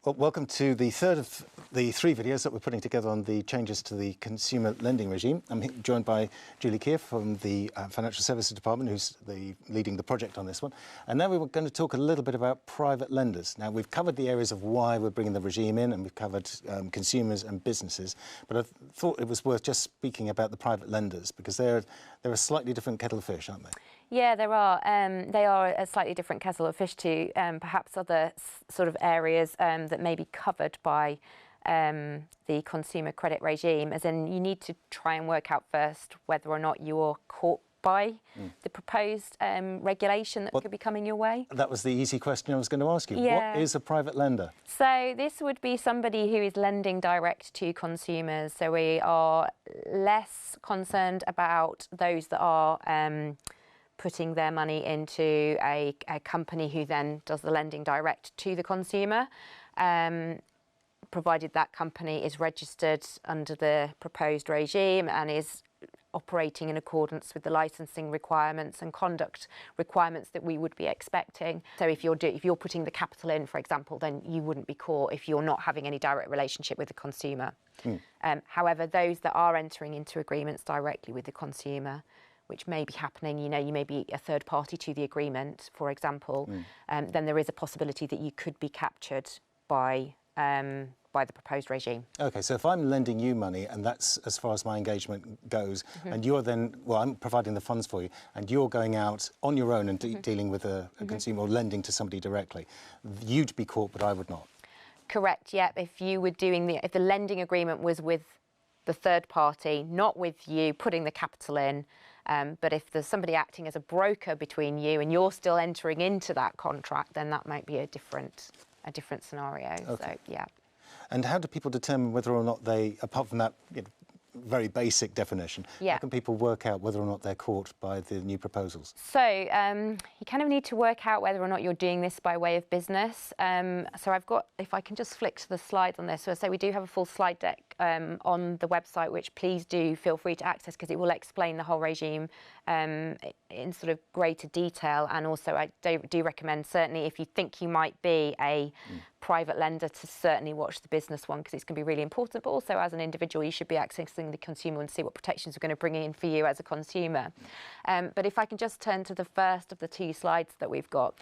Well, welcome to the third of the three videos that we're putting together on the changes to the consumer lending regime. I'm joined by Julie Keir from the Financial Services Department, who's leading the project on this one. And now we're going to talk a little bit about private lenders. Now, we've covered the areas of why we're bringing the regime in, and we've covered consumers and businesses. But I thought it was worth just speaking about the private lenders, because they're a slightly different kettle of fish, aren't they? Yeah, there are. They are a slightly different kettle of fish to perhaps other sort of areas that may be covered by the consumer credit regime, as in you need to try and work out first whether or not you're caught by the proposed regulation that could be coming your way. That was the easy question I was going to ask you. Yeah. What is a private lender? So this would be somebody who is lending direct to consumers. So we are less concerned about those that are putting their money into a company who then does the lending direct to the consumer, provided that company is registered under the proposed regime and is operating in accordance with the licensing requirements and conduct requirements that we would be expecting. So if you're putting the capital in, for example, then you wouldn't be caught if you're not having any direct relationship with the consumer. However, those that are entering into agreements directly with the consumer, which may be happening, you may be a third party to the agreement, for example, then there is a possibility that you could be captured by the proposed regime. OK, so if I'm lending you money, and that's as far as my engagement goes, and you're then, well, I'm providing the funds for you, and you're going out on your own and dealing with a consumer or lending to somebody directly, you'd be caught, but I would not. Correct, yeah. If you were if the lending agreement was with the third party, not with you putting the capital in, but if there's somebody acting as a broker between you and you're still entering into that contract, then that might be a different scenario. Okay. So, yeah. And how do people determine whether or not they, apart from that very basic definition, how can people work out whether or not they're caught by the new proposals? So you kind of need to work out whether or not you're doing this by way of business. So I've got, if I can just flick to the slides on this. So we do have a full slide deck on the website, which please do feel free to access, because it will explain the whole regime in sort of greater detail. And also I do recommend, certainly if you think you might be a private lender, to certainly watch the business one, because it's going to be really important. But also as an individual, you should be accessing the consumer and see what protections are going to bring in for you as a consumer. But if I can just turn to the first of the two slides that we've got,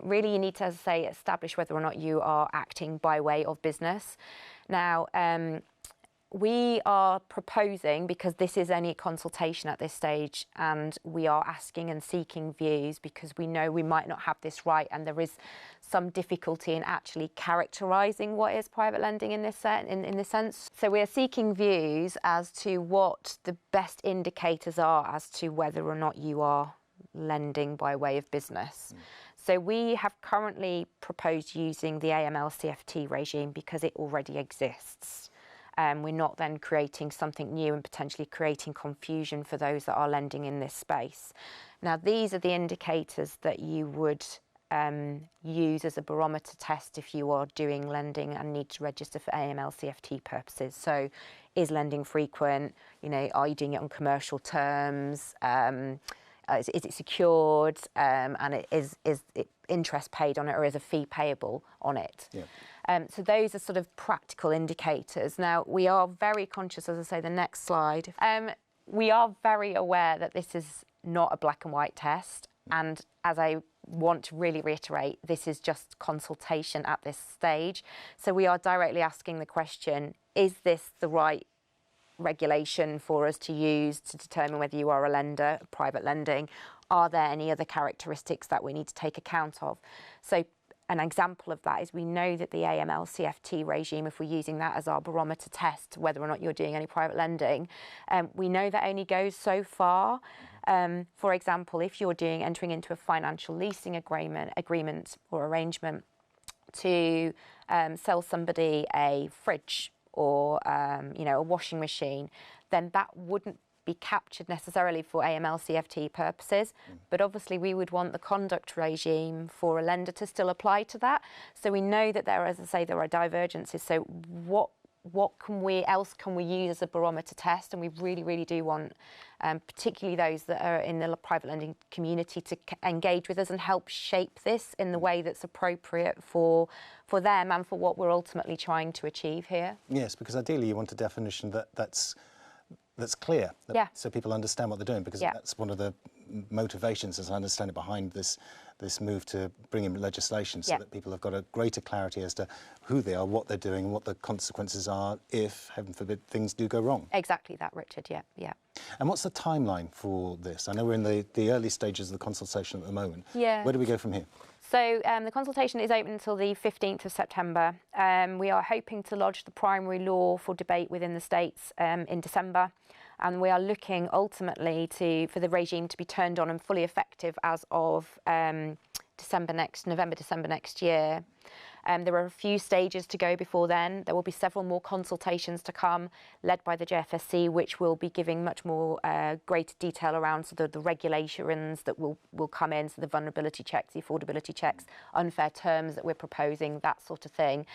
really you need to, as I say, establish whether or not you are acting by way of business. Now, we are proposing, because this is only a consultation at this stage, and we are asking and seeking views because we know we might not have this right, and there is some difficulty in actually characterising what is private lending in this sense. So we are seeking views as to what the best indicators are as to whether or not you are lending by way of business. So we have currently proposed using the AML-CFT regime because it already exists. We're not then creating something new and potentially creating confusion for those that are lending in this space. Now, these are the indicators that you would use as a barometer test if you are doing lending and need to register for AML-CFT purposes. So, is lending frequent? Are you doing it on commercial terms? Is it secured? And is interest paid on it, or is a fee payable on it? Yeah. So those are sort of practical indicators. Now, we are very conscious, as I say, the next slide. We are very aware that this is not a black and white test. And as I want to really reiterate, this is just consultation at this stage. So we are directly asking the question, is this the right regulation for us to use to determine whether you are a lender, private lending? Are there any other characteristics that we need to take account of? So an example of that is we know that the AML-CFT regime, if we're using that as our barometer test, whether or not you're doing any private lending, we know that only goes so far. For example, if you're entering into a financial leasing agreement or arrangement to sell somebody a fridge or a washing machine, then that wouldn't be captured necessarily for AML-CFT purposes, but obviously we would want the conduct regime for a lender to still apply to that. So we know that there, as I say, there are divergences. So what what else can we use as a barometer test, and we really do want particularly those that are in the private lending community to engage with us and help shape this in the way that's appropriate for them and for what we're ultimately trying to achieve here. Yes, because ideally you want a definition that's clear, so people understand what they're doing, because that's one of the motivations, as I understand it, behind this move to bring in legislation, so that people have got a greater clarity as to who they are, what they're doing, and what the consequences are if, heaven forbid, things do go wrong. Exactly that, Richard, yeah. And what's the timeline for this? I know we're in the early stages of the consultation at the moment. Yeah. Where do we go from here? So the consultation is open until the 15th of September. We are hoping to lodge the primary law for debate within the states in December. And we are looking ultimately for the regime to be turned on and fully effective as of November, December next year. There are a few stages to go before then. There will be several more consultations to come, led by the JFSC, which will be giving much more greater detail around the regulations that will come in, so the vulnerability checks, the affordability checks, unfair terms that we're proposing, that sort of thing.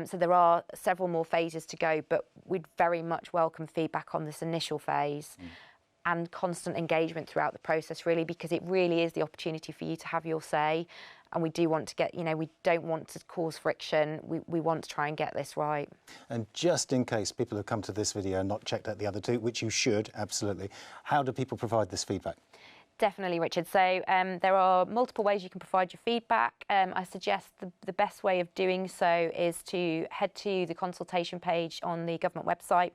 So there are several more phases to go, but we'd very much welcome feedback on this initial phase. And constant engagement throughout the process, really, because it really is the opportunity for you to have your say. And we do want to get, we don't want to cause friction. We want to try and get this right. And just in case people have come to this video and not checked out the other two, which you should, absolutely, how do people provide this feedback? Definitely, Richard. So there are multiple ways you can provide your feedback. I suggest the best way of doing so is to head to the consultation page on the government website.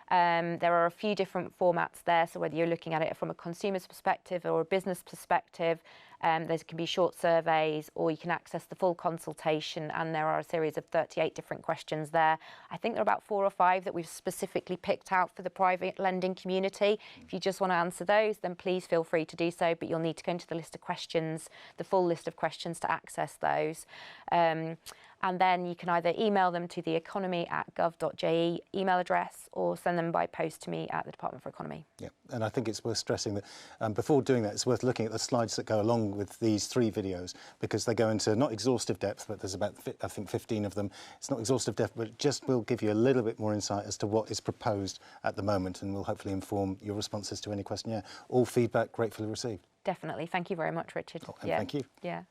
There are a few different formats there, so whether you're looking at it from a consumer's perspective or a business perspective, there can be short surveys, or you can access the full consultation, and there are a series of 38 different questions there. I think there are about 4 or 5 that we've specifically picked out for the private lending community. If you just want to answer those, then please feel free to do so, but you'll need to go into the list of questions, the full list of questions, to access those. And then you can either email them to the economy@gov.je email address, or send them by post to me at the Department for Economy. Yeah, and I think it's worth stressing that before doing that, it's worth looking at the slides that go along with these 3 videos, because they go into not exhaustive depth, but there's about, I think, 15 of them. It's not exhaustive depth, but it just will give you a little bit more insight as to what is proposed at the moment, and will hopefully inform your responses to any questionnaire. All feedback gratefully received. Definitely. Thank you very much, Richard. Oh, and thank you. Yeah.